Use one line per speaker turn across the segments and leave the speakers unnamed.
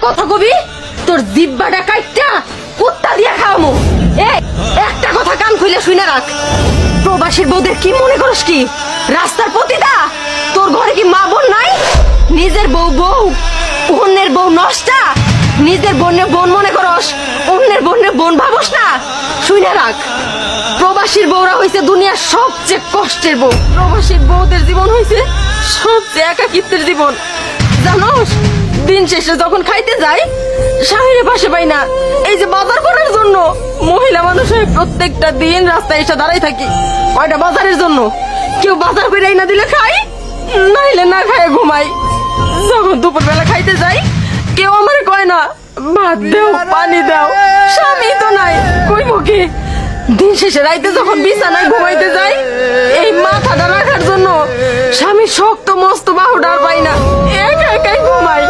কথা কবি তোর জিব্বাটা কাইটটা কুত্তা দিয়া খাওয়ামু। এই একটা কথা কান খুলে শুনে রাখ, প্রবাসীর বউদের কি মনে করস কি রাস্তার পতিতা? তোর ঘরে কি মা বোন নাই? নিজের বউ বউ, অন্যের বউ নষ্টা। নিজের বোনের বোন মনে করস, অন্যের বোনের বোন ভাবস না। শুনে রাখ, প্রবাসীর বউরা হইছে দুনিয়ার সবচেয়ে কষ্টের বউ। প্রবাসীর বউদের জীবন হইছে সবচেয়ে একাকিত্বের জীবন। জানোস, দিন শেষে যখন খাইতে যাই স্বামীর পাশে পাই না। এই যে বাজার করার জন্য মহিলা মানুষ হয়ে প্রত্যেকটা দিন রাস্তায় এসে দাঁড়াই থাকি কয়টা বাজারের জন্য। কেউ বাজার করে না দিলে খাই, নাইলে না খায় ঘুমাই। যখন দুপুরবেলা খাইতে যাই কেউ আমার কয় না ভাত দাও পানি দাও, স্বামী তো নাই কইব কি? দিন শেষে রাইতে যখন বিছানায় ঘুমাইতে যাই এই মাথাটা রাখার জন্য স্বামী শক্ত মস্ত বাহুটা পাই না, একা একাই ঘুমাই।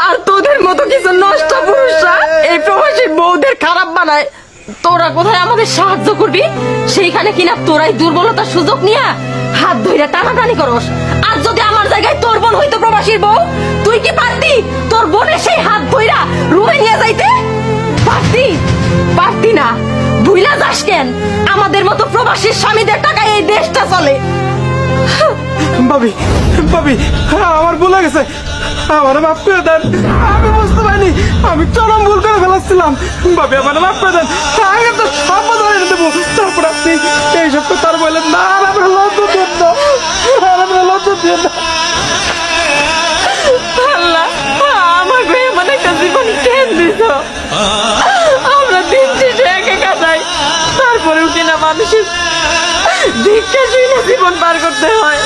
আর তোদের মতো কিছু নষ্ট পুরুষরা এই প্রবাসী বউদের খারাপ বানায়। তোরা কোথায় আমাদের সাহায্য করবি সেইখানে কিনা তোরাই দুর্বলতার সুযোগ নিয়ে হাত ধইরা টানাটানি করস। আর যদি আমার জায়গায় তোর বোন হইতো প্রবাসীর বউ, তুই কি পারতি তোর বোনের সেই হাত ধইরা রুমে নিয়ে যাইতে? পারতি? পারতি না। ভুইলা যাস কেন? আমাদের মতো প্রবাসীর স্বামীদের টাকায় এই দেশটা চলে।
ভাবি ভাবি আমার ভুল হয়ে গেছে, আমার মাফ করে দেন। আমি বুঝতে পারিনি, আমি চরম ভুল করে ফেলাচ্ছিলাম। ভাবি আমার মাফ করে দেন, আগে তো সব ধরে দেবো। তারপর আপনি এই সব তার বললেন না, আর আমরা লজ্জা দেন না, আর আমরা লজ্জা দেন না।
আল্লাহ আমাকে এমন একটা জীবন কেন দিছ? আমরা দিন শেষে একা একা যাই, তারপরেও কিনা মানুষের ভিক্ষা শুনে জীবন পার করতে হয়।